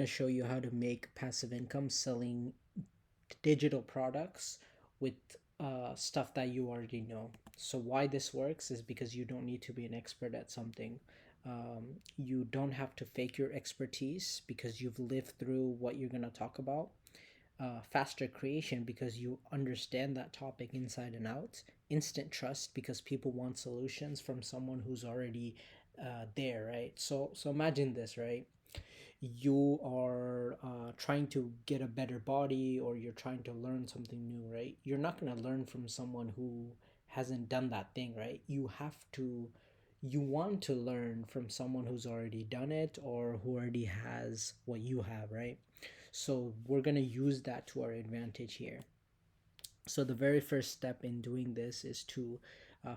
To show you how to make passive income selling digital products with stuff that you already know. So why this works is because you don't need to be an expert at something. You don't have to fake your expertise because you've lived through what you're going to talk about. Faster creation because you understand that topic inside and out. Instant trust because people want solutions from someone who's already there, right? So imagine this, right? You are trying to get a better body, or you're trying to learn something new, right? You're not going to learn from someone who hasn't done that thing, right? You want to learn from someone who's already done it or who already has what you have, right? So we're going to use that to our advantage here. So the very first step in doing this is to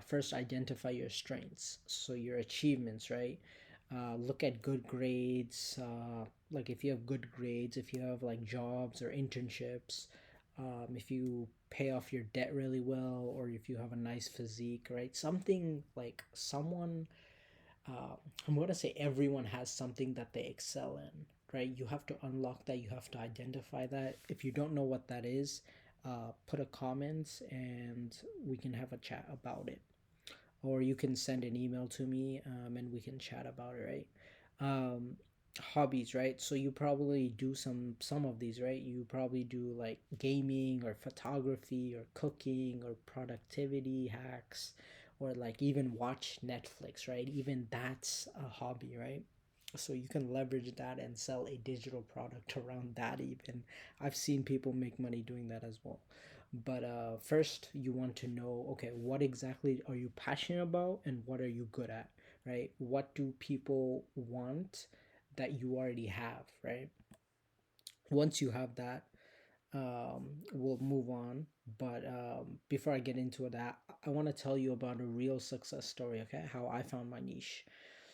first identify your strengths, so your achievements, right? Look at good grades, like if you have good grades, if you have like jobs or internships, if you pay off your debt really well, or if you have a nice physique, right? Something like someone, I'm going to say everyone has something that they excel in, right? You have to unlock that, you have to identify that. If you don't know what that is, put a comment and we can have a chat about it. Or you can send an email to me, and we can chat about it, right? Um, Hobbies, right? So you probably do some of these, right? You probably do like gaming or photography or cooking or productivity hacks, or like even watch Netflix, right? Even that's a hobby, right? So you can leverage that and sell a digital product around that. Even I've seen people make money doing that as well. But first you want to know, okay, what exactly are you passionate about and what are you good at, right? What do people want that you already have, right? Once you have that, we'll move on. But before I get into that, I want to tell you about a real success story, okay? How I found my niche.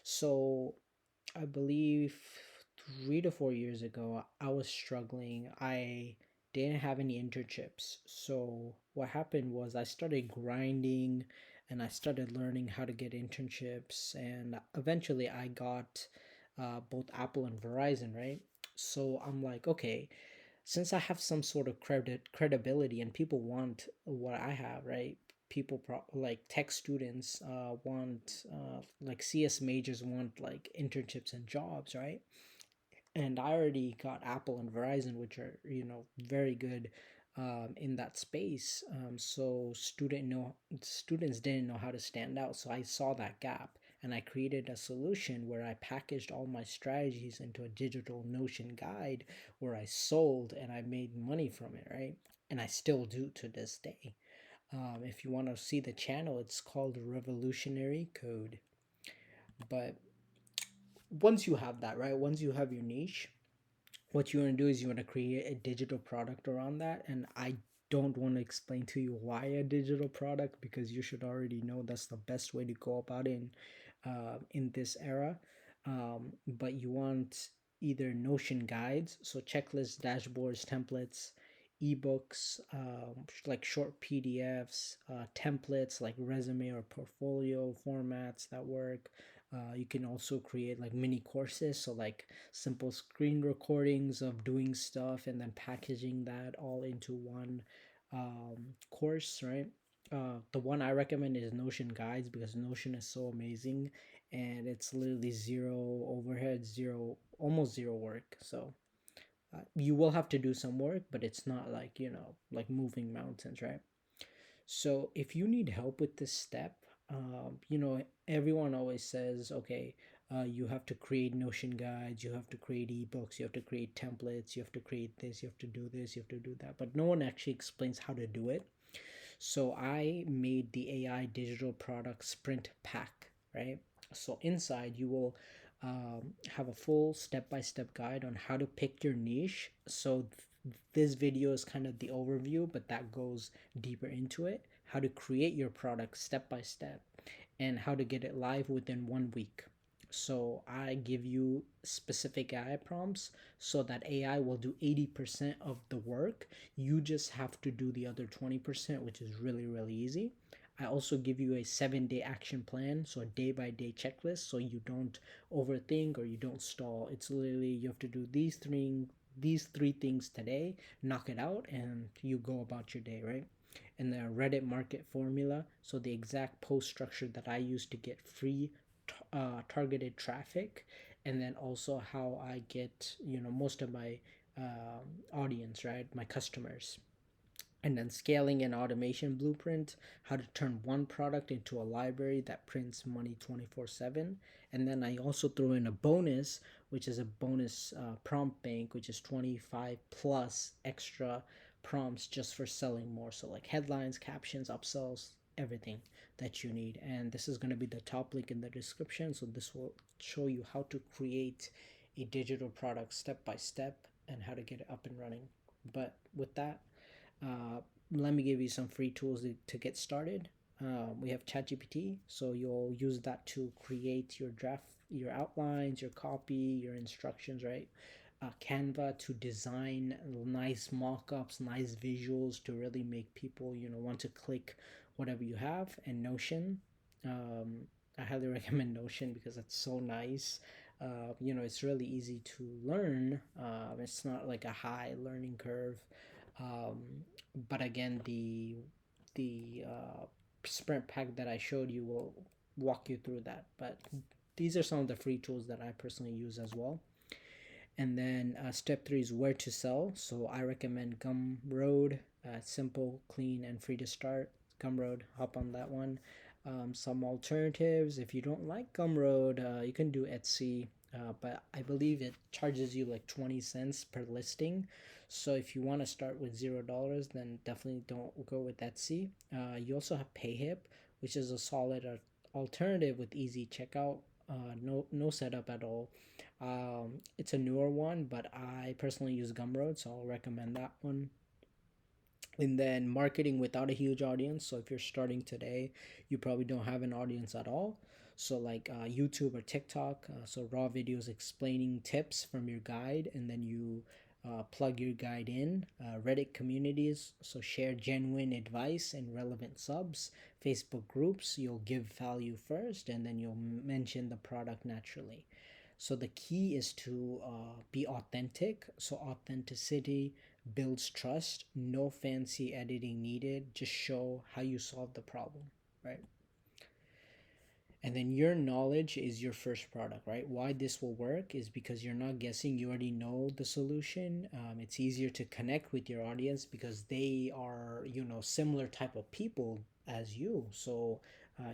So I believe 3 to 4 years ago, I was struggling. I didn't have any internships. So what happened was I started grinding and I started learning how to get internships. And eventually I got both Apple and Verizon, right? So I'm like, okay, since I have some sort of credibility and people want what I have, right? Like tech students want like CS majors want like internships and jobs, right? And I already got Apple and Verizon, which are very good in that space. So students didn't know how to stand out. So I saw that gap, and I created a solution where I packaged all my strategies into a digital Notion guide, where I sold and I made money from it, right? And I still do to this day. If you want to see the channel, it's called Revolutionary Code. But once you have that, right? Once you have your niche, what you want to do is you want to create a digital product around that. And I don't want to explain to you why a digital product, because you should already know that's the best way to go about it in this era. But you want either Notion guides, so checklists, dashboards, templates, ebooks, like short PDFs, templates like resume or portfolio formats that work. You can also create like mini courses, so like simple screen recordings of doing stuff and then packaging that all into one course, right? The one I recommend is Notion Guides, because Notion is so amazing and it's literally zero overhead, zero, almost zero work. So you will have to do some work, but it's not like, like moving mountains, right? So if you need help with this step, everyone always says, okay, you have to create Notion guides, you have to create ebooks, you have to create templates, you have to create this, you have to do this, you have to do that. But no one actually explains how to do it. So I made the AI digital product sprint pack, right? So inside you will have a full step-by-step guide on how to pick your niche. So this video is kind of the overview, but that goes deeper into it. How to create your product step by step, and how to get it live within 1 week. So I give you specific AI prompts so that AI will do 80% of the work. You just have to do the other 20%, which is really, really easy. I also give you a 7-day action plan, so a day by day checklist, so you don't overthink or you don't stall. It's literally you have to do these three things today, knock it out, and you go about your day, right? And the Reddit market formula, so the exact post structure that I use to get free targeted traffic, and then also how I get most of my audience, right, my customers. And then scaling and automation blueprint, how to turn one product into a library that prints money 24/7. And then I also throw in a bonus, which is a bonus prompt bank, which is 25 plus extra prompts just for selling more, so like headlines, captions, upsells, everything that you need. And this is going to be the top link in the description, so this will show you how to create a digital product step by step and how to get it up and running. But with that, uh, let me give you some free tools to get started. We have ChatGPT, so you'll use that to create your draft, your outlines, your copy, your instructions, right? Canva to design nice mock-ups, nice visuals to really make people want to click whatever you have. And Notion, um, I highly recommend Notion because it's so nice. It's really easy to learn. It's not like a high learning curve. Um, but again, the sprint pack that I showed you will walk you through that. But these are some of the free tools that I personally use as well. And then step three is where to sell. So I recommend Gumroad. Simple, clean, and free to start. Gumroad, hop on that one. Some alternatives. If you don't like Gumroad, you can do Etsy. But I believe it charges you like 20 cents per listing. So if you want to start with $0, then definitely don't go with Etsy. You also have PayHip, which is a solid alternative with easy checkout. No setup at all. It's a newer one, but I personally use Gumroad, so I'll recommend that one. And then marketing without a huge audience. So if you're starting today, you probably don't have an audience at all. So like YouTube or TikTok, so raw videos explaining tips from your guide, and then you plug your guide in. Reddit communities, so share genuine advice and relevant subs. Facebook groups, you'll give value first, and then you'll mention the product naturally. So the key is to be authentic. So authenticity builds trust. No fancy editing needed. Just show how you solve the problem, right? And then your knowledge is your first product, right? Why this will work is because you're not guessing, you already know the solution. It's easier to connect with your audience because they are similar type of people as you. So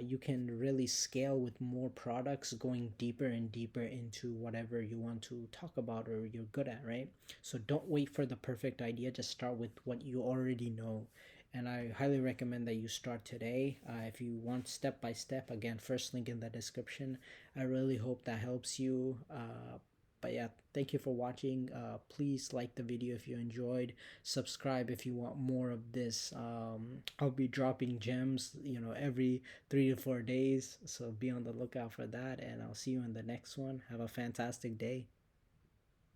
you can really scale with more products, going deeper and deeper into whatever you want to talk about or you're good at, right? So don't wait for the perfect idea, just start with what you already know. And I highly recommend that you start today. If you want step by step, again, first link in the description. I really hope that helps you. But yeah, thank you for watching. Please like the video if you enjoyed. Subscribe if you want more of this. I'll be dropping gems, every 3 to 4 days. So be on the lookout for that. And I'll see you in the next one. Have a fantastic day.